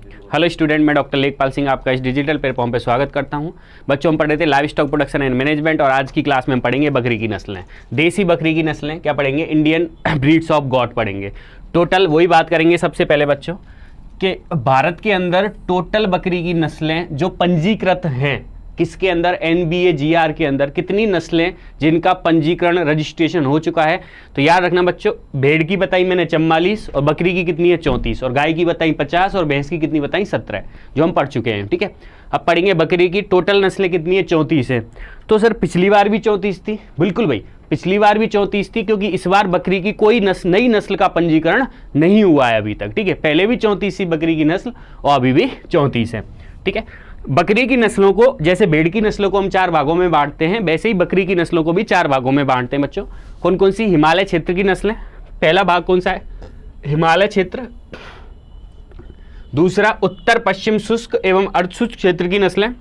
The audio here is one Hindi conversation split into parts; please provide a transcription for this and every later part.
हेलो स्टूडेंट, मैं डॉक्टर लेखपाल सिंह आपका इस डिजिटल प्लेटफॉर्म पे स्वागत करता हूं। बच्चों, हम पढ़ रहे थे live stock production and management और आज की क्लास में हम पढ़ेंगे बकरी की नस्लें, देसी बकरी की नस्लें। क्या पढ़ेंगे? इंडियन ब्रीड्स ऑफ गॉड पढ़ेंगे। टोटल वही बात करेंगे सबसे पहले बच्चों कि भारत के अंदर टोटल बकरी की नस्लें जो पंजीकृत हैं, किसके अंदर? NBAGR के अंदर कितनी नस्लें जिनका पंजीकरण रजिस्ट्रेशन हो चुका है। तो याद रखना बच्चों, भेड़ की बताई मैंने 44 और बकरी की कितनी है 34 और गाय की बताई 50 और भैंस की कितनी बताई 17, जो हम पढ़ चुके हैं। ठीक है, अब पढ़ेंगे बकरी की टोटल नस्लें कितनी है 34 है। तो सर पिछली बार भी 34 थी? बिल्कुल भाई, पिछली बार भी 34 थी क्योंकि इस बार बकरी की कोई नई नस्ल का पंजीकरण नहीं हुआ है अभी तक। ठीक है, पहले भी 34 थी बकरी की नस्ल और अभी भी 34 है। ठीक है, बकरी की नस्लों को जैसे भेड़ की नस्लों को हम 4 भागों में बांटते हैं, वैसे ही बकरी की नस्लों को भी 4 भागों में बांटते हैं बच्चों। कौन कौन सी? हिमालय क्षेत्र की नस्लें, पहला भाग कौन सा है? हिमालय क्षेत्र। दूसरा उत्तर पश्चिम शुष्क एवं अर्धशुष्क क्षेत्र की नस्लें।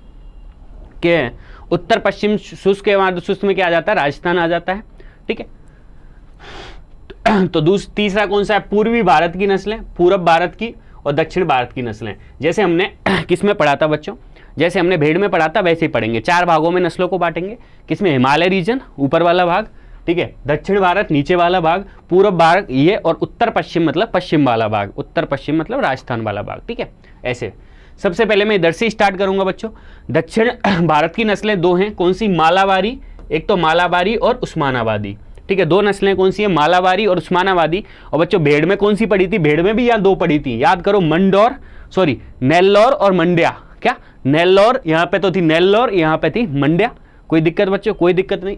क्या है? उत्तर पश्चिम शुष्क एवं अर्धशुष्क में क्या आ जाता है? राजस्थान आ जाता है। ठीक है, तो तीसरा कौन सा है? पूर्वी भारत की नस्लें, पूर्व भारत की और दक्षिण भारत की नस्लें। जैसे हमने किस में पढ़ा था बच्चों? जैसे हमने भेड़ में पढ़ा था वैसे ही पढ़ेंगे। 4 भागों में नस्लों को बांटेंगे। किसमें? हिमालय रीजन ऊपर वाला भाग, ठीक है, दक्षिण भारत नीचे वाला भाग, पूर्व भारत ये, और उत्तर पश्चिम मतलब पश्चिम वाला भाग, उत्तर पश्चिम मतलब राजस्थान वाला भाग। ठीक है, ऐसे। सबसे पहले मैं इधर से स्टार्ट करूंगा बच्चों। दक्षिण भारत की नस्लें 2 हैं। कौन सी? मालाबारी, एक तो मालाबारी और उस्मानाबादी। ठीक है, 2 नस्लें कौन सी है? मालाबारी और उस्मानाबादी। और बच्चों भेड़ में कौन सी पड़ी थी? भेड़ में भी यहाँ 2 पड़ी थी, याद करो, नेल्लौर और मंड्या। क्या? नेल्लौर, यहाँ पे तो थी नेल्लौर, यहाँ पे थी मंड्या। कोई दिक्कत बच्चों? कोई दिक्कत नहीं।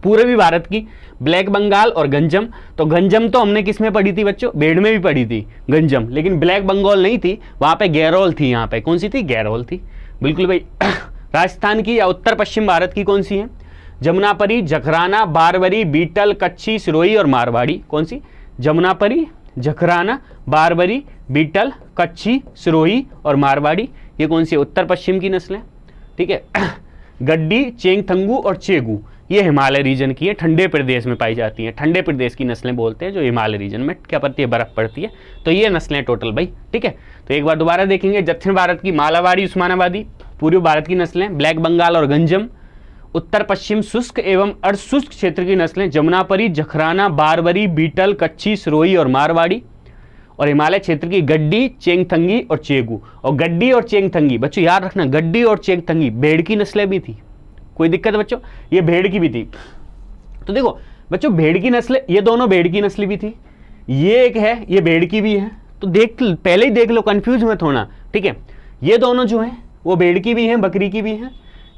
पूर्वी भारत की ब्लैक बंगाल और गंजम। तो गंजम तो हमने किस में पढ़ी थी बच्चों? भेड़ में भी पढ़ी थी गंजम, लेकिन ब्लैक बंगाल नहीं थी, वहां पे गैरोल थी। यहाँ पे कौन सी थी? गैरोल थी। बिल्कुल भाई। राजस्थान की या उत्तर पश्चिम भारत की कौन सी है? जमुनापरी, जखराना, बारवरी, बीटल, कच्छी, सिरोही और मारवाड़ी। कौन सी? जमुनापरी, जखराना, बारवरी, बीटल, कच्छी, सिरोही और मारवाड़ी। ये कौन सी? उत्तर पश्चिम की नस्लें। ठीक है, गड्डी, चेंगथंगू और चेगू ये हिमालय रीजन की है, ठंडे प्रदेश में पाई जाती हैं। ठंडे प्रदेश की नस्लें बोलते हैं जो हिमालय रीजन में क्या पड़ती है? बर्फ पड़ती है। तो ये नस्लें टोटल भाई। ठीक है, तो एक बार दोबारा देखेंगे। दक्षिण भारत की मालाबारी, उस्मानाबादी। पूर्व भारत की नस्लें ब्लैक बंगाल और गंजम। उत्तर पश्चिम शुष्क एवं अर्धशुष्क क्षेत्र की नस्लें जमुनापरी, जखराना, बारवरी, बीटल, कच्छी, सिरोही और मारवाड़ी। और हिमालय क्षेत्र की गड्डी, चेंगथंगी और चेगू। और गड्डी और चेंगथंगी बच्चों याद रखना, गड्डी और चेंगथंगी भेड़ की नस्लें भी थी। कोई दिक्कत बच्चों? ये भेड़ की भी थी। तो देखो बच्चों, भेड़ की नस्लें, ये दोनों भेड़ की नस्लें भी थी, ये एक है, ये भेड़ की भी है। तो पहले ही देख लो, कंफ्यूज मत होना। ठीक है, ये दोनों जो है वो भेड़ की भी है, बकरी की भी है।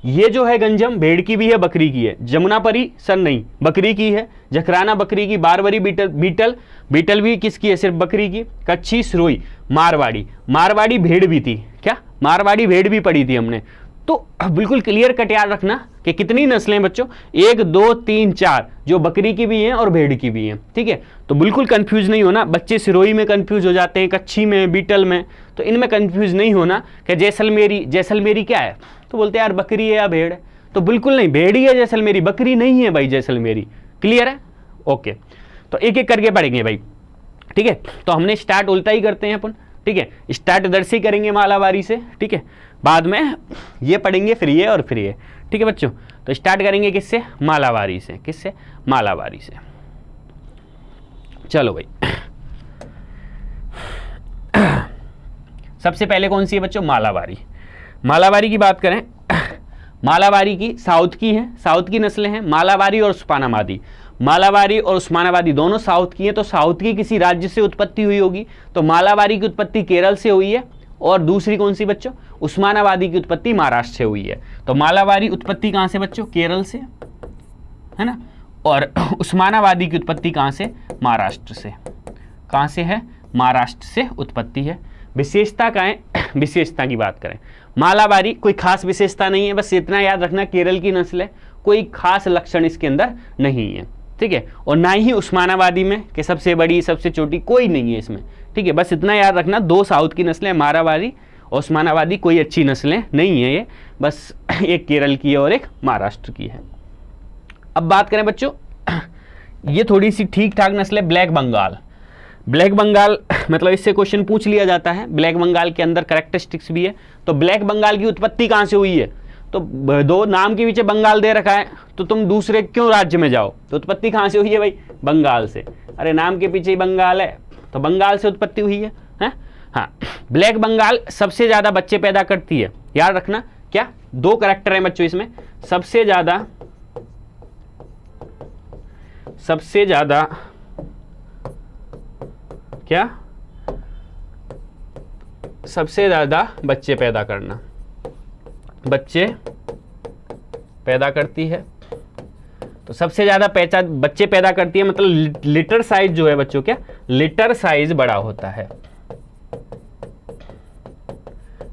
ये जो है गंजम भेड़ की भी है, बकरी की है। जमुनापरी सर नहीं, बकरी की है। जखराना बकरी की, बारवरी बीटल भी किसकी है? सिर्फ बकरी की। कच्छी, सिरोही, मारवाड़ी भेड़ भी थी। क्या? मारवाड़ी भेड़ भी पढ़ी थी हमने। तो बिल्कुल क्लियर कट याद रखना कि कितनी नस्लें बच्चों? 1 2 3 4, जो बकरी की भी हैं और भेड़ की भी हैं। ठीक है, तो बिल्कुल कंफ्यूज नहीं होना। बच्चे सिरोही में कंफ्यूज हो जाते हैं, कच्छी में, बीटल में, तो इनमें कंफ्यूज नहीं होना कि जैसलमेरी क्या है, तो बोलते हैं यार बकरी है या भेड़ है। तो बिल्कुल नहीं, भेड़ ही है जैसलमेरी, बकरी नहीं है भाई जैसलमेरी। क्लियर है? ओके, तो एक एक करके पढ़ेंगे भाई। ठीक है, तो हमने स्टार्ट उल्टा ही करते हैं अपन। ठीक है, स्टार्ट इधर से करेंगे मालाबारी से। ठीक है, बाद में ये पढ़ेंगे, फिर ये और फिर ये। ठीक है बच्चों, तो स्टार्ट करेंगे किससे? मालाबारी से। किससे? मालाबारी से। चलो भाई, सबसे पहले कौन सी है बच्चों? मालाबारी। मालाबारी की बात करें, मालाबारी की साउथ की है, साउथ की नस्लें हैं मालाबारी और उस्मानाबादी। मालाबारी और उस्मानाबादी दोनों साउथ की हैं, तो साउथ की किसी राज्य से उत्पत्ति हुई होगी। तो मालाबारी की उत्पत्ति केरल से हुई है और दूसरी कौन सी बच्चों? उस्मानाबादी की उत्पत्ति महाराष्ट्र से हुई है। तो मालाबारी उत्पत्ति कहाँ से बच्चों? केरल से, है ना। और उस्मानाबादी की उत्पत्ति कहाँ से? महाराष्ट्र से। कहाँ से है? महाराष्ट्र से उत्पत्ति है। विशेषता का है, विशेषता की बात करें, मालाबारी कोई खास विशेषता नहीं है, बस इतना याद रखना केरल की नस्ल है, कोई खास लक्षण इसके अंदर नहीं है। ठीक है, और ना ही उस्मानाबादी में कि सबसे बड़ी सबसे छोटी, कोई नहीं है इसमें। ठीक है, बस इतना याद रखना, 2 साउथ की नस्लें, मालाबारी और उस्मानाबादी, कोई अच्छी नस्लें नहीं है ये, बस एक केरल की है और एक महाराष्ट्र की है। अब बात करें बच्चों, ये थोड़ी सी ठीक ठाक नस्ल है ब्लैक बंगाल। ब्लैक बंगाल मतलब इससे क्वेश्चन पूछ लिया जाता है, ब्लैक बंगाल के अंदर कैरेक्टरिस्टिक्स भी है। तो ब्लैक बंगाल की उत्पत्ति कहाँ से हुई है, तो दो नाम के पीछे बंगाल दे रखा है, तो तुम दूसरे क्यों राज्य में जाओ, तो उत्पत्ति कहाँ से हुई है भाई, बंगाल से। अरे नाम के पीछे ही बंगाल है, तो बंगाल से उत्पत्ति हुई है, हैं? हाँ, ब्लैक बंगाल सबसे ज्यादा बच्चे पैदा करती है, याद रखना। क्या, दो कैरेक्टर हैं बच्चों इसमें, सबसे ज्यादा क्या, सबसे ज्यादा बच्चे पैदा करना, बच्चे पैदा करती है। तो सबसे ज्यादा बच्चे पैदा करती है मतलब लिटर साइज जो है बच्चों, क्या लिटर साइज बड़ा होता है,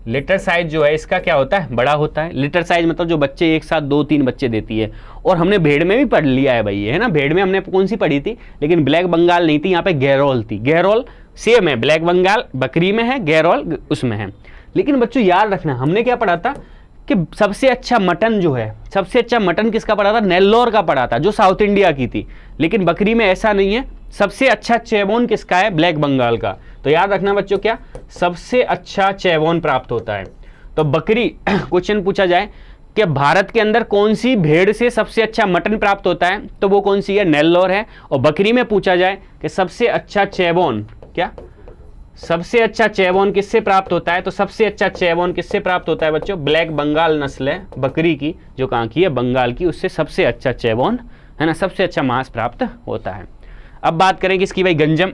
लिटर साइज जो है इसका क्या होता है, बड़ा होता है। लिटर साइज मतलब जो बच्चे एक साथ 2-3 बच्चे देती है। और हमने भेड़ में भी पढ़ लिया है भाई, ये है ना, भेड़ में हमने कौन सी पढ़ी थी, लेकिन ब्लैक बंगाल नहीं थी, यहाँ पे गैरोल थी। गैरोल सेम है, ब्लैक बंगाल बकरी में है, गैरोल उसमें है। लेकिन बच्चों याद रखना, हमने क्या पढ़ा था कि सबसे अच्छा मटन जो है, सबसे अच्छा मटन किसका पड़ा था, नेल्लोर का पड़ा था, जो साउथ इंडिया की थी। लेकिन बकरी में ऐसा नहीं है, सबसे अच्छा चेवोन किसका है, ब्लैक बंगाल का। तो याद रखना बच्चों, क्या सबसे अच्छा चेवोन प्राप्त होता है। तो बकरी क्वेश्चन पूछा जाए कि भारत के अंदर कौन सी भेड़ से सबसे अच्छा मटन प्राप्त होता है, तो वो कौन सी है, नेल्लोर है। और बकरी में पूछा जाए कि सबसे अच्छा चेवोन, क्या सबसे अच्छा चेवोन किससे प्राप्त होता है, तो सबसे अच्छा चेवोन किससे प्राप्त होता है बच्चों, ब्लैक बंगाल नस्ल है बकरी की, जो कहाँ की है, बंगाल की, उससे सबसे अच्छा चेवोन है ना, सबसे अच्छा मांस प्राप्त होता है। अब बात करें किसकी भाई, गंजम,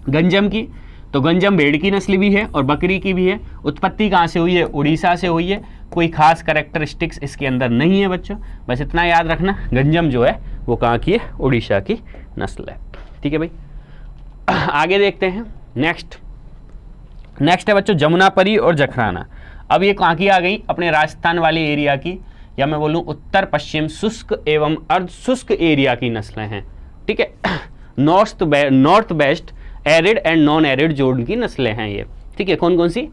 गंजम की। तो गंजम भेड़ की नस्ल भी है और बकरी की भी है। उत्पत्ति कहाँ से हुई है, उड़ीसा से हुई है। कोई खास कैरेक्टरिस्टिक्स इसके अंदर नहीं है बच्चों, बस इतना याद रखना, गंजम जो है वो कहाँ की है, उड़ीसा की नस्ल है। ठीक है भाई, आगे देखते हैं। नेक्स्ट है बच्चों जमुनापरी और जखराना। अब ये कहाँ की आ गई, अपने राजस्थान वाले एरिया की, या मैं बोलूँ उत्तर पश्चिम शुष्क एवं अर्ध शुष्क एरिया की नस्लें हैं। ठीक है, north west arid and non arid zone की नस्लें हैं ये। ठीक है, कौन कौन सी,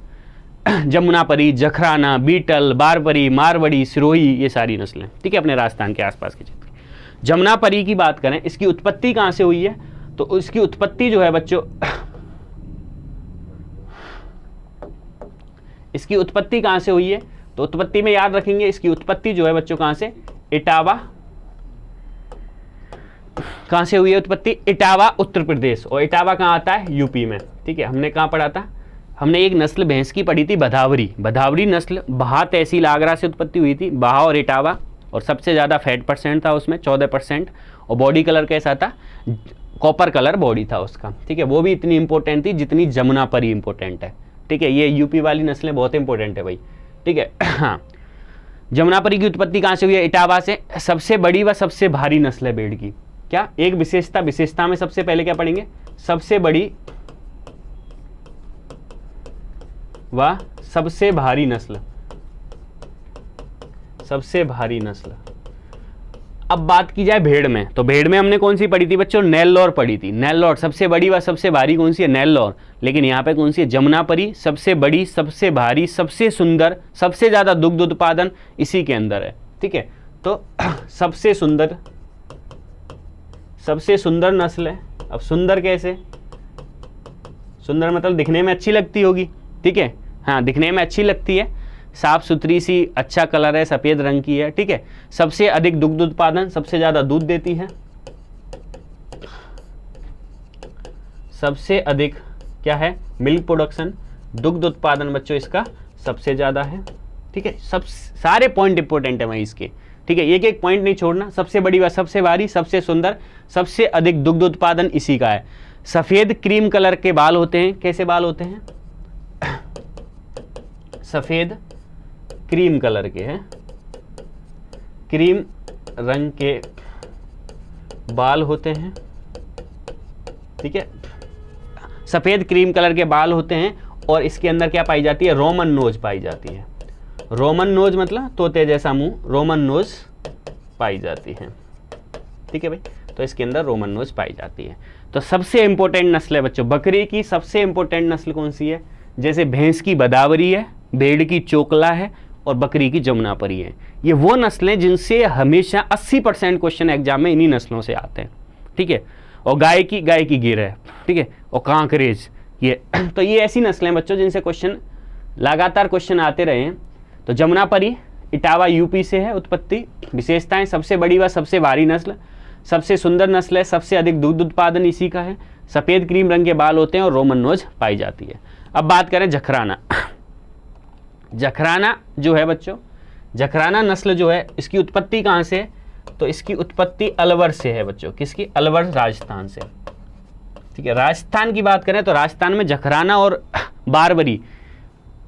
जमुनापरी, जखराना, बीटल, बारपरी, मारवाड़ी, सिरोही, ये सारी नस्लें। ठीक है, अपने राजस्थान के आसपास के क्षेत्र। जमुनापरी की बात करें, इसकी उत्पत्ति कहाँ से हुई है, तो इसकी उत्पत्ति जो है बच्चों, इसकी उत्पत्ति कहाँ से हुई है, तो उत्पत्ति में याद रखेंगे, इसकी उत्पत्ति जो है बच्चों कहाँ से, इटावा, कहाँ से हुई है उत्पत्ति, इटावा उत्तर प्रदेश। और इटावा कहाँ आता है, यूपी में। ठीक है, हमने कहाँ पढ़ा था, हमने एक नस्ल भैंस की पढ़ी थी, भदावरी। भदावरी नस्ल बहा तहसील आगरा से उत्पत्ति हुई थी, बहा और इटावा। और सबसे ज़्यादा फैट परसेंट था उसमें 14%। और बॉडी कलर कैसा था, कॉपर कलर बॉडी था उसका। ठीक है, वो भी इतनी इंपॉर्टेंट थी जितनी जमुनापरी इंपॉर्टेंट है। ठीक है, ये यूपी वाली नस्लें बहुत इंपॉर्टेंट है भाई। ठीक है, हाँ, जमुनापरी की उत्पत्ति कहाँ से हुई है, इटावा से। सबसे बड़ी व सबसे भारी नस्ल है भेड़ की। क्या, एक विशेषता में सबसे पहले क्या पढ़ेंगे, सबसे बड़ी व सबसे भारी नस्ल, सबसे भारी नस्ल। अब बात की जाए भेड़ में, तो भेड़ में हमने कौन सी पढ़ी थी बच्चों, नेल्लोर पढ़ी थी। नेल्लोर सबसे बड़ी व सबसे भारी कौन सी है, नेल्लोर। लेकिन यहाँ पे कौन सी है, जमुनापरी, सबसे बड़ी, सबसे भारी, सबसे सुंदर, सबसे ज्यादा दुग्ध उत्पादन इसी के अंदर है। ठीक है, तो सबसे सुंदर नस्ल है। अब सुंदर कैसे, सुंदर मतलब दिखने में अच्छी लगती होगी। ठीक है, हाँ, दिखने में अच्छी लगती है, साफ सुथरी सी, अच्छा कलर है, सफेद रंग की है। ठीक है, सबसे अधिक दुग्ध उत्पादन, सबसे ज्यादा दूध देती है, सबसे अधिक क्या है, मिल्क प्रोडक्शन, दुग्ध उत्पादन बच्चों इसका सबसे ज्यादा है। ठीक है, सब सारे पॉइंट इंपॉर्टेंट है वहीं इसके। ठीक है, एक एक पॉइंट नहीं छोड़ना। सबसे बड़ी व सबसे भारी, सबसे सुंदर, सबसे अधिक दुग्ध उत्पादन इसी का है। सफेद क्रीम कलर के बाल होते हैं। कैसे बाल होते हैं, सफेद क्रीम कलर के हैं, क्रीम रंग के बाल होते हैं। ठीक है, सफेद क्रीम कलर के बाल होते हैं। और इसके अंदर क्या पाई जाती है, रोमन नोज पाई जाती है। रोमन नोज मतलब तोते जैसा मुंह, रोमन नोज पाई जाती है। ठीक है भाई, तो इसके अंदर रोमन नोज पाई जाती है। तो सबसे इंपॉर्टेंट नस्ल है बच्चों, बकरी की सबसे इंपॉर्टेंट नस्ल कौन सी है, जैसे भैंस की भदावरी है, भेड़ की चोकला है और बकरी की जमुनापरी है। ये वो नस्लें जिनसे हमेशा 80% क्वेश्चन एग्जाम में इन्हीं नस्लों से आते हैं। ठीक है, और गाय की गिर है, ठीक है, और कांकरेज ये तो ये ऐसी नस्लें बच्चों जिनसे क्वेश्चन लगातार क्वेश्चन आते रहे हैं। तो जमुनापरी इटावा यूपी से है उत्पत्ति। विशेषताएं, सबसे बड़ी व सबसे भारी नस्ल, सबसे सुंदर नस्ल है, सबसे अधिक दूध उत्पादन इसी का है, सफ़ेद क्रीम रंग के बाल होते हैं और रोमन नोज पाई जाती है। अब बात करें जखराना। जखराना जो है बच्चों, जखराना नस्ल जो है इसकी उत्पत्ति कहाँ से है? तो इसकी उत्पत्ति अलवर से है बच्चों। किसकी? अलवर, राजस्थान से, ठीक है। राजस्थान की बात करें तो राजस्थान में जखराना और बारबरी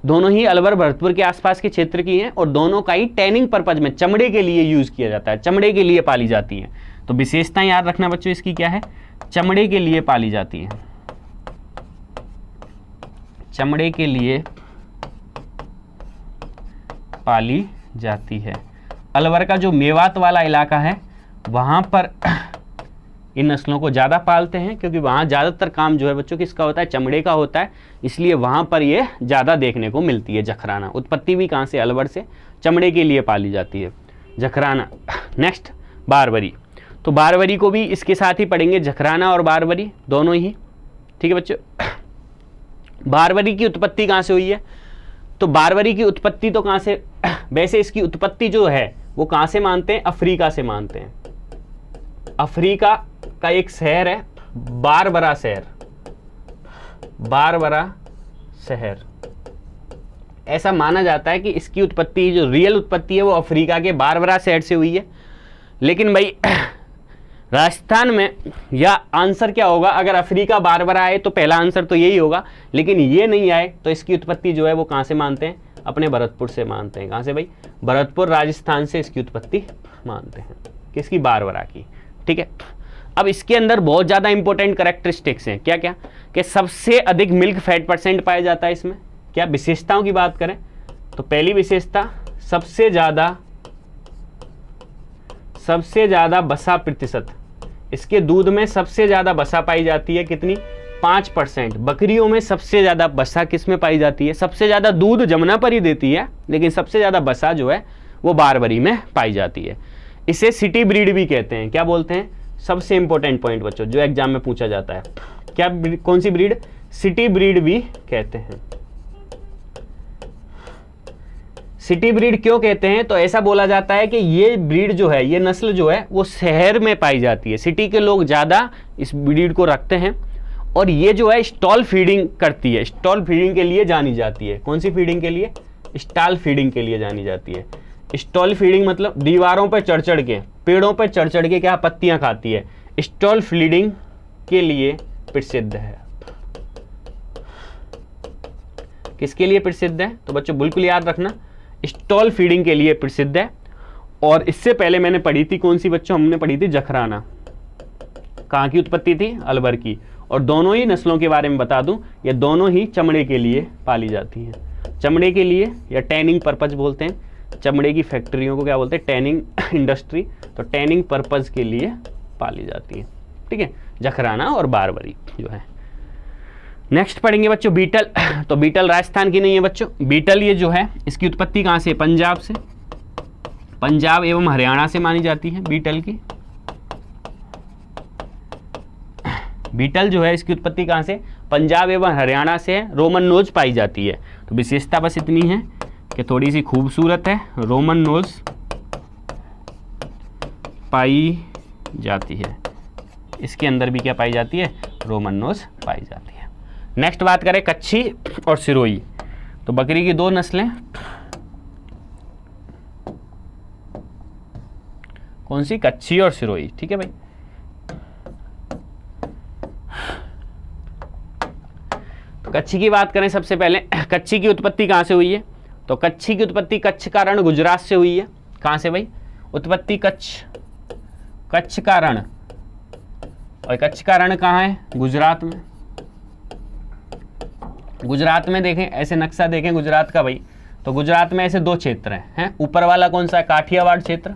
दोनों ही अलवर भरतपुर के आसपास के क्षेत्र की हैं और दोनों का ही टैनिंग पर्पज में चमड़े के लिए यूज़ किया जाता है, चमड़े के लिए पाली जाती हैं। तो विशेषताएं याद रखना बच्चों इसकी क्या है? चमड़े के लिए पाली जाती है, चमड़े के लिए पाली जाती है। अलवर का जो मेवात वाला इलाका है वहाँ पर इन नस्लों को ज़्यादा पालते हैं क्योंकि वहाँ ज़्यादातर काम जो है बच्चों किसका होता है? चमड़े का होता है, इसलिए वहाँ पर ये ज़्यादा देखने को मिलती है जखराना। उत्पत्ति भी कहाँ से? अलवर से, चमड़े के लिए पाली जाती है जखराना। नेक्स्ट बारबरी। तो बारबरी को भी इसके साथ ही पढ़ेंगे, जखराना और बारबरी दोनों ही, ठीक है बच्चों। बारबरी की उत्पत्ति कहाँ से हुई है? तो बारबरी की उत्पत्ति तो कहाँ से, वैसे इसकी उत्पत्ति जो है वो कहाँ से मानते हैं? अफ्रीका से मानते हैं। अफ्रीका का एक शहर है बारबरा शहर, बारबरा शहर। ऐसा माना जाता है कि इसकी उत्पत्ति, जो रियल उत्पत्ति है वो अफ्रीका के बारबरा शहर से हुई है। लेकिन भाई राजस्थान में, या आंसर क्या होगा? अगर अफ्रीका बारबरा आए तो पहला आंसर तो यही होगा, लेकिन ये नहीं आए तो इसकी उत्पत्ति जो है वो कहाँ से मानते हैं? अपने भरतपुर से मानते हैं। कहाँ से भाई? भरतपुर, राजस्थान से इसकी उत्पत्ति मानते हैं। किसकी? बारबरा की, ठीक है। अब इसके अंदर बहुत ज़्यादा इंपॉर्टेंट कैरेक्टरिस्टिक्स हैं। क्या क्या? कि सबसे अधिक मिल्क फैट परसेंट पाया जाता है इसमें। क्या विशेषताओं की बात करें तो पहली विशेषता, सबसे ज़्यादा वसा प्रतिशत, इसके दूध में सबसे ज़्यादा वसा पाई जाती है। कितनी? 5%। बकरियों में सबसे ज़्यादा वसा किस में पाई जाती है? सबसे ज़्यादा दूध जमुनापरी देती है, लेकिन सबसे ज़्यादा वसा जो है वो बारबरी में पाई जाती है। इसे सिटी ब्रीड भी कहते हैं। क्या बोलते हैं? सबसे इंपॉर्टेंट पॉइंट बच्चों जो एग्जाम में पूछा जाता है, क्या कौन सी ब्रीड? सिटी ब्रीड भी कहते हैं। सिटी ब्रीड क्यों कहते हैं? तो ऐसा बोला जाता है कि ये ब्रीड जो है, ये नस्ल जो है वो शहर में पाई जाती है, सिटी के लोग ज़्यादा इस ब्रीड को रखते हैं और ये जो है स्टॉल फीडिंग करती है, स्टॉल फीडिंग के लिए जानी जाती है। कौन सी फीडिंग के लिए? स्टॉल फीडिंग के लिए जानी जाती है। स्टॉल फीडिंग मतलब दीवारों पर चढ़ चढ़ के, पेड़ों पर चढ़ चढ़ के क्या पत्तियां खाती है। स्टॉल फीडिंग के लिए प्रसिद्ध है। किसके लिए प्रसिद्ध है? तो बच्चों बिल्कुल याद रखना, स्टॉल फीडिंग के लिए प्रसिद्ध है। और इससे पहले मैंने पढ़ी थी कौन सी बच्चों? हमने पढ़ी थी जखराना। कहाँ की उत्पत्ति थी? अलवर की। और दोनों ही नस्लों के बारे में बता दूं, ये दोनों ही चमड़े के लिए पाली जाती हैं। चमड़े के लिए, या टैनिंग पर्पज बोलते हैं, चमड़े की फैक्ट्रियों को क्या बोलते हैं? Tanning industry. तो टैनिंग पर्पज के लिए पाली जाती है, ठीक है, जखराना और बारबरी जो है। नेक्स्ट पढ़ेंगे बच्चों बीटल। तो बीटल राजस्थान की नहीं है बच्चों, बीटल ये जो है इसकी उत्पत्ति कहाँ से? पंजाब से, पंजाब एवं हरियाणा से मानी जाती है बीटल की। बीटल जो है इसकी उत्पत्ति कहाँ से? पंजाब एवं हरियाणा से है। रोमन नोज पाई जाती है। तो विशेषता बस इतनी है कि थोड़ी सी खूबसूरत है, रोमन नोज पाई जाती है। इसके अंदर भी क्या पाई जाती है? रोमन नोज पाई जाती है। नेक्स्ट बात करें कच्छी और सिरोही। तो बकरी की दो नस्लें, कौन सी? कच्छी और सिरोही, ठीक है भाई। तो कच्छी की बात करें सबसे पहले, कच्छी की उत्पत्ति कहाँ से हुई है? तो कच्छी की उत्पत्ति कच्छ का रण गुजरात से हुई है। कहाँ से भाई? उत्पत्ति कच्छ का रण। और कच्छ का रण कहाँ है? गुजरात में। गुजरात में देखें, ऐसे नक्शा देखें गुजरात का भाई, तो गुजरात में ऐसे दो क्षेत्र हैं। ऊपर वाला कौन सा है? काठियावाड़ क्षेत्र,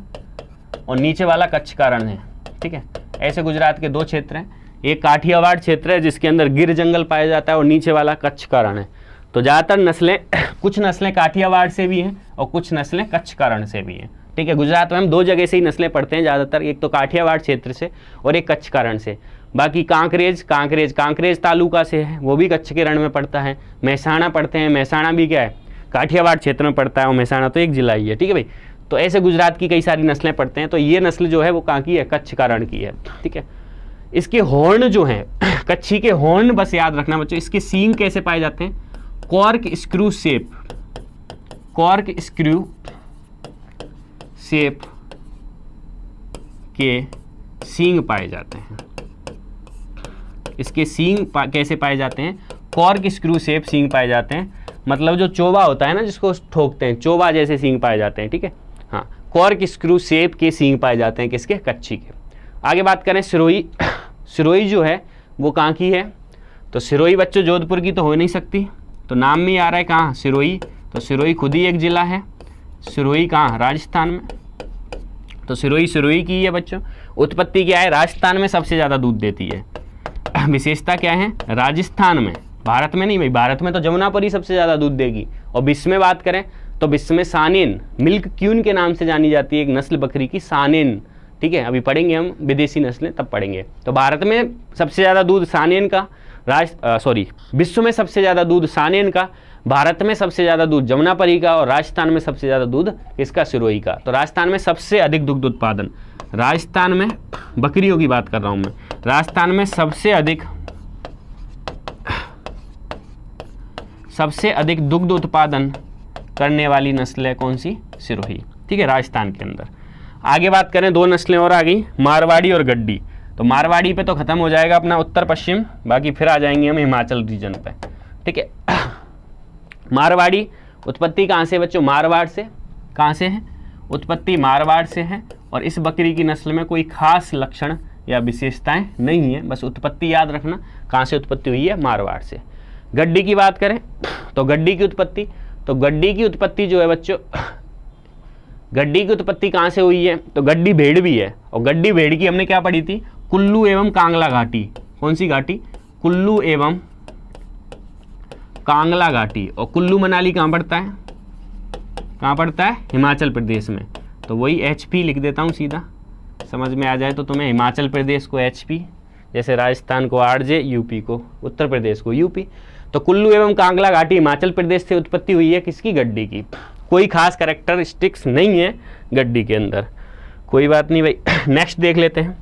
और नीचे वाला कच्छ का रण है, ठीक है। ऐसे गुजरात के दो क्षेत्र हैं। एक काठियावाड़ क्षेत्र है जिसके अंदर गिर जंगल पाया जाता है, और नीचे वाला कच्छ का रण है। तो ज़्यादातर नस्लें, कुछ नस्लें काठियावाड़ से भी हैं और कुछ नस्लें कच्छ का रण से भी हैं, ठीक है। गुजरात में हम दो जगह से ही नस्लें पढ़ते हैं ज़्यादातर, एक तो काठियावाड़ क्षेत्र से और एक कच्छ का रण से। बाकी कांकरेज तालुका से है, वो भी कच्छ के रण में पड़ता है। महसाणा पढ़ते हैं, महसाणा भी क्या है, काठियावाड़ क्षेत्र में पड़ता है, और महसाणा तो एक जिला ही है, ठीक है भाई। तो ऐसे गुजरात की कई सारी नस्लें पढ़ते हैं। तो ये नस्ल जो है वो कहाँ की है, कच्छ का रण की है, ठीक है। इसके हॉर्न जो हैं कच्छी के हॉर्न बस याद रखना बच्चों। इसके सींग कैसे पाए जाते हैं, कॉर्क स्क्रू शेप के सींग पाए जाते हैं। इसके सींग कैसे पाए जाते हैं, कॉर्क स्क्रू शेप सींग पाए जाते हैं। मतलब जो चोबा होता है ना जिसको ठोकते हैं, चोबा जैसे सींग पाए जाते हैं, ठीक है। हाँ, कॉर्क स्क्रू शेप के सींग पाए जाते हैं किसके, कच्छी के। आगे बात करें सिरोही। सिरोही जो है वो कहाँ की है, तो सिरोही बच्चों जोधपुर की तो हो नहीं सकती, तो नाम में आ रहा है कहाँ, सिरोही। तो सिरोही खुद ही एक जिला है। सिरोही कहाँ, राजस्थान में। तो सिरोही की है बच्चों। उत्पत्ति क्या है, राजस्थान में सबसे ज़्यादा दूध देती है। विशेषता क्या है, राजस्थान में, भारत में नहीं भाई, भारत में तो जमुना पर ही सबसे ज़्यादा दूध देगी। और विश्व में बात करें तो विश्व में सानेन, मिल्क क्यून के नाम से जानी जाती है एक नस्ल बकरी की, सानेन, ठीक है। अभी पढ़ेंगे हम विदेशी नस्लें, तब पढ़ेंगे। तो भारत में सबसे ज़्यादा दूध सानेन का, विश्व में सबसे ज़्यादा दूध सानेन का, भारत में सबसे ज़्यादा दूध जमुनापरी का, और राजस्थान में सबसे ज़्यादा दूध इसका सिरोही का। तो राजस्थान में सबसे अधिक दुग्ध उत्पादन, राजस्थान में बकरियों की बात कर रहा हूँ मैं, राजस्थान में सबसे अधिक दुग्ध उत्पादन करने वाली नस्ल है कौन सी, सिरोही, ठीक है, राजस्थान के अंदर। आगे बात करें, दो नस्लें और आ गई, मारवाड़ी और गड्डी। तो मारवाड़ी पे तो खत्म हो जाएगा अपना उत्तर पश्चिम, बाकी फिर आ जाएंगे हम हिमाचल रीजन पे, ठीक है। मारवाड़ी उत्पत्ति कहाँ से बच्चों, मारवाड़ से। कहाँ से है, उत्पत्ति मारवाड़ से है। और इस बकरी की नस्ल में कोई खास लक्षण या विशेषताएं नहीं है, बस उत्पत्ति याद रखना, कहाँ से उत्पत्ति हुई है, मारवाड़ से। गड्डी की बात करें तो गड्डी की उत्पत्ति जो है बच्चों, गड्डी की उत्पत्ति कहाँ से हुई है, तो गड्डी भेड़ भी है। और गड्डी भेड़ की हमने क्या पढ़ी थी, कुल्लू एवं कांगला घाटी। कौन सी घाटी, कुल्लू एवं कांगला घाटी। और कुल्लू मनाली कहाँ पड़ता है, कहाँ पड़ता है, हिमाचल प्रदेश में। तो वही HP लिख देता हूँ सीधा, समझ में आ जाए तो तुम्हें। हिमाचल प्रदेश को HP, जैसे राजस्थान को RJ, यूपी को, उत्तर प्रदेश को UP। तो कुल्लू एवं कांगला घाटी हिमाचल प्रदेश से उत्पत्ति हुई है किसकी, गड्डी की। कोई खास कैरेक्टरिस्टिक्स नहीं है गड्डी के अंदर, कोई बात नहीं भाई। नेक्स्ट देख लेते हैं,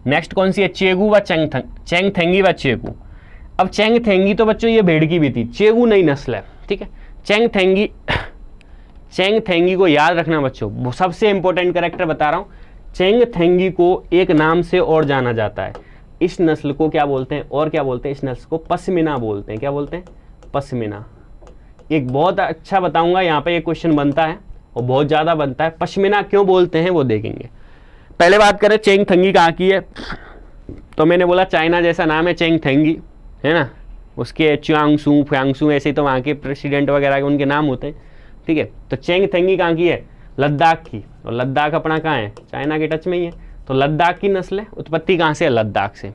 नेक्स्ट कौन सी है, चेगू व चेंगथेंगी व चेगू। अब चेंगथेंगी तो बच्चों ये भेड़ की भी थी, चेगू नई नस्ल है, ठीक है। चेंगथेंगी को याद रखना बच्चों, सबसे इंपॉर्टेंट कैरेक्टर बता रहा हूँ। चेंगथेंगी को एक नाम से और जाना जाता है, इस नस्ल को क्या बोलते हैं, और क्या बोलते हैं, इस नस्ल को पश्मीना बोलते हैं। क्या बोलते हैं, पश्मीना। एक बहुत अच्छा बताऊंगा, यहाँ पे एक क्वेश्चन बनता है और बहुत ज़्यादा बनता है। पश्मीना क्यों बोलते हैं वो देखेंगे। पहले बात करें चेंगथेंगी कहाँ की है, तो मैंने बोला चाइना जैसा नाम है चेंगथेंगी, है ना। उसके च्यांगसू फ्यांगसू ऐसे तो वहाँ के प्रेसिडेंट वगैरह के उनके नाम होते हैं, ठीक है। तो चेंगथेंगी कहाँ की है, लद्दाख की। और लद्दाख अपना कहाँ है, चाइना के टच में ही है। तो लद्दाख की नस्ल है, उत्पत्ति कहाँ से है, लद्दाख से।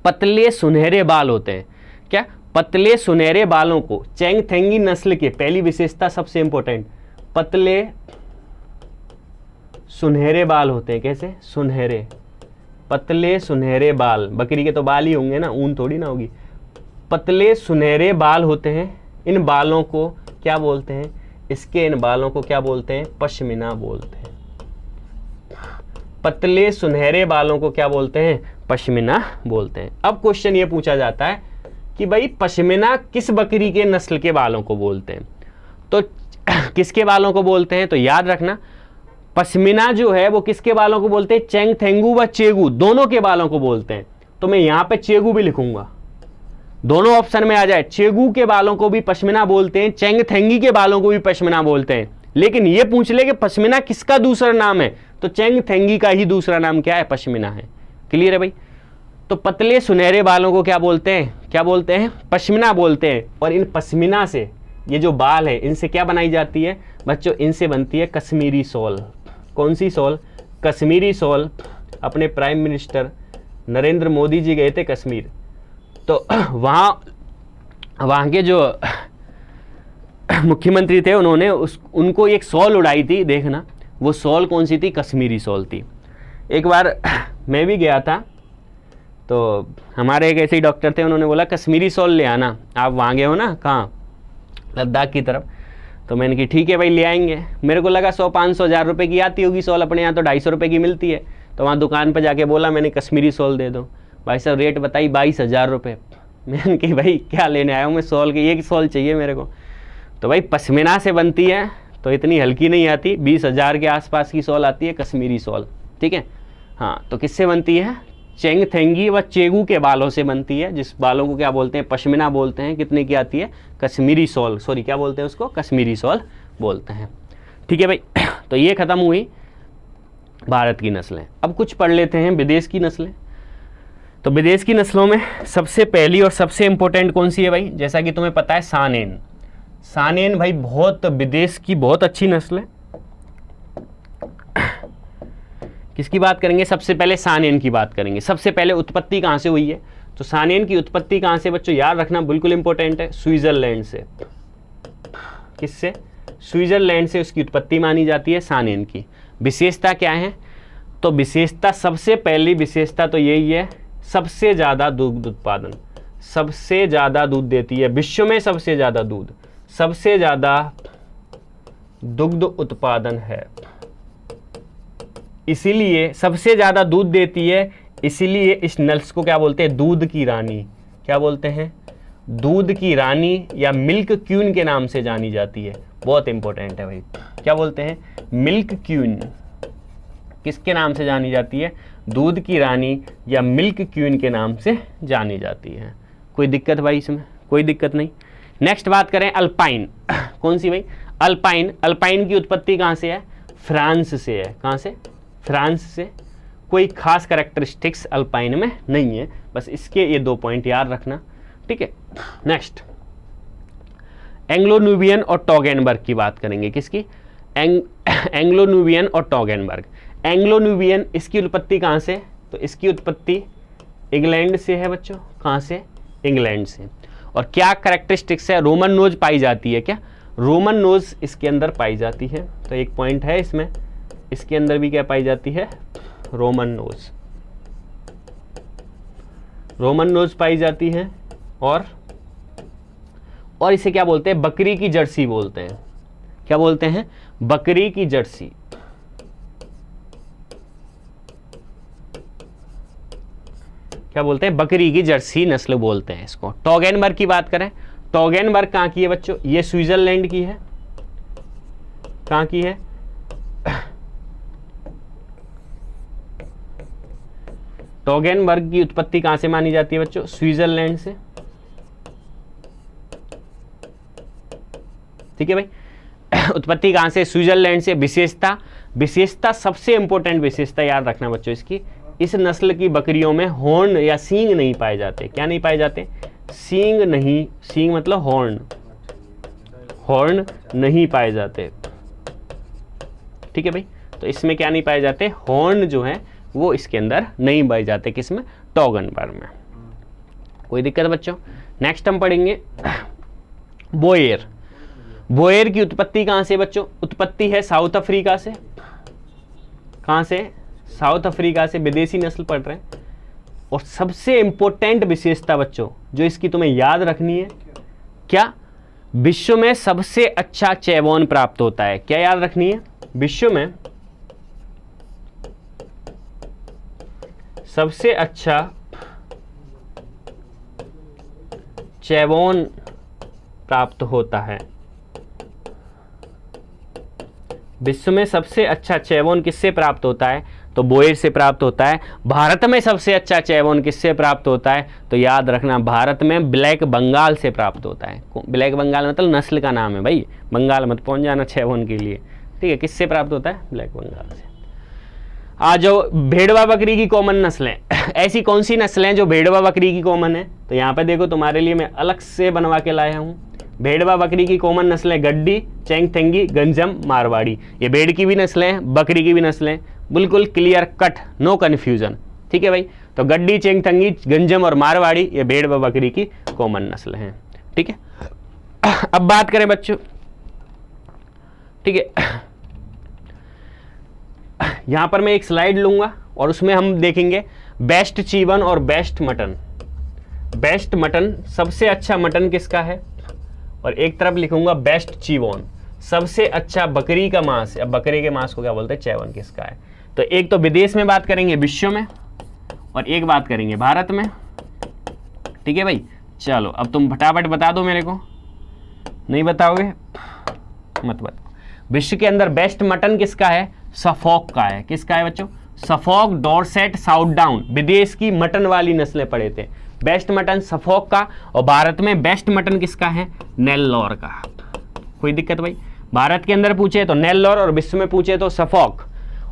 पतले सुनहरे बाल होते हैं, क्या, पतले सुनहरे बालों को चेंगथेंगी नस्ल के, पहली विशेषता सबसे इंपॉर्टेंट, पतले सुनहरे बाल होते हैं। कैसे, सुनहरे, पतले सुनहरे बाल, बकरी के तो बाल ही होंगे ना, ऊन थोड़ी ना होगी। पतले सुनहरे बाल होते हैं, इन बालों को क्या बोलते हैं, इसके इन बालों को क्या बोलते हैं, पश्मीना बोलते हैं। पतले सुनहरे बालों को क्या बोलते हैं, पश्मीना बोलते हैं। अब क्वेश्चन ये पूछा जाता है कि भाई पश्मीना किस बकरी के नस्ल के बालों को बोलते हैं, तो किसके बालों को बोलते हैं, तो याद रखना पश्मीना जो है वो किसके बालों को बोलते हैं, चेंगथेंगू व चेगू दोनों के बालों को बोलते हैं। तो मैं यहाँ पे चेगू भी लिखूंगा, दोनों ऑप्शन में आ जाए। चेगू के बालों को भी पश्मीना बोलते हैं, चेंगथेंगी के बालों को भी पश्मीना बोलते हैं। लेकिन ये पूछ ले कि पश्मीना किसका दूसरा नाम है, तो चेंगथेंगी का ही दूसरा नाम क्या है, पश्मीना है। क्लियर है भाई। तो पतले सुनहरे बालों को क्या बोलते हैं, क्या बोलते हैं, पश्मीना बोलते हैं। और इन पश्मीना से, ये जो बाल है इनसे क्या बनाई जाती है बच्चों, इनसे बनती है कश्मीरी शॉल। कौन सी शॉल, कश्मीरी शॉल। अपने प्राइम मिनिस्टर नरेंद्र मोदी जी गए थे कश्मीर, तो वहाँ के जो मुख्यमंत्री थे उन्होंने उनको एक शॉल उड़ाई थी, देखना वो शॉल कौन सी थी, कश्मीरी शॉल थी। एक बार मैं भी गया था, तो हमारे एक ऐसे ही डॉक्टर थे, उन्होंने बोला कश्मीरी सॉल ले आना, आप वहाँ गए हो ना, कहाँ, लद्दाख की तरफ। तो मैंने कि ठीक है भाई ले आएंगे। मेरे को लगा 100-500 हज़ार रुपये की आती होगी सॉल, अपने यहाँ तो 250 रुपये की मिलती है। तो वहाँ दुकान पर जाके बोला मैंने कश्मीरी सॉल दे दो। भाई साहब रेट बताई 22,000 रुपये। मैंने कि भाई क्या लेने आया हूँ मैं, सॉल की एक सॉल चाहिए मेरे को। तो भाई पश्मीना से बनती है तो इतनी हल्की नहीं आती, 20,000 के आसपास की सॉल आती है कश्मीरी सॉल, ठीक है। हाँ, तो किससे बनती है, चेंगथेंगी व चेगू के बालों से बनती है, जिस बालों को क्या बोलते हैं, पश्मीना बोलते हैं। कितने की आती है, कश्मीरी सॉल, सॉरी क्या बोलते हैं उसको, कश्मीरी सॉल बोलते हैं, ठीक है भाई। तो ये ख़त्म हुई भारत की नस्लें। अब कुछ पढ़ लेते हैं विदेश की नस्लें। तो विदेश की नस्लों में सबसे पहली और सबसे इंपॉर्टेंट कौन सी है भाई, जैसा कि तुम्हें पता है सानेन। सानेन भाई बहुत विदेश की बहुत अच्छी नस्ल है। किसकी बात करेंगे, सबसे पहले सानेन की बात करेंगे। सबसे पहले उत्पत्ति कहाँ से हुई है, तो सानेन की उत्पत्ति कहाँ से बच्चों, याद रखना बिल्कुल इंपॉर्टेंट है, स्विट्जरलैंड से। किससे, स्विट्जरलैंड से उसकी उत्पत्ति मानी जाती है सानेन की। विशेषता क्या है, तो विशेषता, सबसे पहली विशेषता तो यही है, सबसे ज़्यादा दुग्ध उत्पादन, सबसे ज़्यादा दूध देती है विश्व में, सबसे ज़्यादा दूध, सबसे ज़्यादा दुग्ध उत्पादन है, इसीलिए सबसे ज़्यादा दूध देती है, इसीलिए इस नस्ल को क्या बोलते हैं, दूध की रानी। क्या बोलते हैं, दूध की रानी या मिल्क क्वीन के नाम से जानी जाती है। बहुत इंपॉर्टेंट है भाई, क्या बोलते हैं, मिल्क क्वीन। किसके नाम से जानी जाती है, दूध की रानी या मिल्क क्वीन के नाम से जानी जाती है। कोई दिक्कत भाई इसमें, कोई दिक्कत नहीं। नेक्स्ट बात करें अल्पाइन। कौन सी भाई, अल्पाइन। अल्पाइन की उत्पत्ति कहाँ से है, फ्रांस से है। कहाँ से, फ्रांस से। कोई खास कैरेक्टरिस्टिक्स अल्पाइन में नहीं है, बस इसके ये 2 पॉइंट याद रखना, ठीक है। नेक्स्ट एंग्लो न्यूबियन और टॉगेनबर्ग की बात करेंगे। किसकी, एंग्लो न्यूबियन और टॉगेनबर्ग। एंग्लो न्यूबियन, इसकी उत्पत्ति कहाँ से, तो इसकी उत्पत्ति इंग्लैंड से है बच्चों। कहाँ से, इंग्लैंड से। और क्या कैरेक्टरिस्टिक्स है, रोमन नोज पाई जाती है। क्या, रोमन नोज इसके अंदर पाई जाती है, तो एक पॉइंट है इसमें, इसके अंदर भी क्या पाई जाती है, रोमन नोज, रोमन नोज पाई जाती है। और इसे क्या बोलते हैं, बकरी की जर्सी बोलते हैं। क्या बोलते हैं, बकरी की जर्सी। क्या बोलते हैं, बकरी की जर्सी नस्ल बोलते हैं इसको। टॉगेनबर्ग की बात करें, टॉगेनबर्ग कहाँ की है बच्चों, ये स्विट्जरलैंड की है। कहाँ की है, टॉगेनबर्ग की उत्पत्ति कहाँ से मानी जाती है बच्चों, स्विट्जरलैंड से, ठीक है भाई। उत्पत्ति कहाँ से, स्विट्जरलैंड से। विशेषता, विशेषता सबसे इंपॉर्टेंट विशेषता याद रखना बच्चों इसकी, इस नस्ल की बकरियों में हॉर्न या सींग नहीं पाए जाते। क्या नहीं पाए जाते, सींग नहीं, सींग मतलब हॉर्न, हॉर्न नहीं पाए जाते, ठीक है भाई। तो इसमें क्या नहीं पाए जाते, हॉर्न जो है वो इसके अंदर नहीं पाए जाते। किसमें, टॉगेनबर्ग में। कोई दिक्कत बच्चों। नेक्स्ट हम पढ़ेंगे बोएर। बोएर की उत्पत्ति कहाँ से बच्चों, उत्पत्ति है साउथ अफ्रीका से। कहाँ से, साउथ अफ्रीका से। विदेशी नस्ल पढ़ रहे हैं। और सबसे इंपॉर्टेंट विशेषता बच्चों जो इसकी तुम्हें याद रखनी है, क्या, विश्व में सबसे अच्छा चैबॉन प्राप्त होता है। क्या याद रखनी है, विश्व में सबसे अच्छा चैबॉन प्राप्त होता है। विश्व में सबसे अच्छा चैबॉन किससे प्राप्त होता है, तो बोएर से प्राप्त होता है। भारत में सबसे अच्छा चैबॉन किससे प्राप्त होता है, तो याद रखना भारत में ब्लैक बंगाल से प्राप्त होता है। ब्लैक बंगाल मतलब नस्ल का नाम है भाई, बंगाल मत पहुंच जाना चैबॉन के लिए, ठीक है। किससे प्राप्त होता है, ब्लैक बंगाल से। आज जो भेड़वा बकरी की कॉमन नस्लें, ऐसी कौन सी नस्लें हैं जो भेड़वा बकरी की कॉमन है, तो यहाँ पे देखो तुम्हारे लिए मैं अलग से बनवा के लाया हूँ। भेड़वा बकरी की कॉमन नस्लें गड्डी, चेंगथेंगी, गंजम, मारवाड़ी। ये भेड़ की भी नस्लें हैं, बकरी की भी नस्लें, बिल्कुल क्लियर कट, नो कन्फ्यूजन, ठीक है भाई। तो गड्डी, चेंगथेंगी, गंजम और मारवाड़ी ये भेड़ व बकरी की कॉमन नस्ल हैं, ठीक है। अब बात करें बच्चों, ठीक है, यहां पर मैं एक स्लाइड लूंगा और उसमें हम देखेंगे बेस्ट चीवन और बेस्ट मटन। बेस्ट मटन, सबसे अच्छा मटन किसका है, और एक तरफ लिखूंगा बेस्ट चीवन, सबसे अच्छा बकरी का मांस, अब बकरी के मांस को क्या बोलते हैं, चैवन किसका है। तो एक तो विदेश में बात करेंगे, विश्व में, और एक बात करेंगे भारत में। ठीक है भाई, चलो अब तुम फटाफट बता दो मेरे को, नहीं बताओगे मत बताओ। विश्व के अंदर बेस्ट मटन किसका है, सफोक का है। किसका है बच्चों, सफोक, डॉरसेट, साउथडाउन, विदेश की मटन वाली नस्लें पढ़े थे। बेस्ट मटन सफोक का, और भारत में बेस्ट मटन किसका है, नेल्लौर का। कोई दिक्कत भाई, भारत के अंदर पूछे तो नेल्लौर और विश्व में पूछे तो सफोक,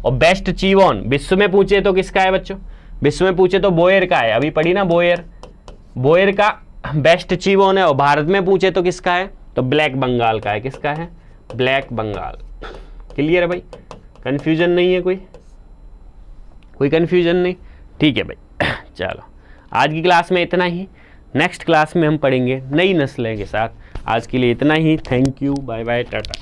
और बेस्ट चीवोन विश्व में पूछे तो किसका है बच्चों, विश्व में पूछे तो बोयर का है, अभी पढ़ी ना बोयर, बोयर का बेस्ट चीवोन है, और भारत में पूछे तो किसका है, तो ब्लैक बंगाल का है। किसका है, ब्लैक बंगाल। क्लियर है भाई, कंफ्यूजन नहीं है, कोई कंफ्यूजन नहीं, ठीक है भाई। चलो आज की क्लास में इतना ही, नेक्स्ट क्लास में हम पढ़ेंगे नई नस्लें के साथ। आज के लिए इतना ही, thank you, bye bye, Tata.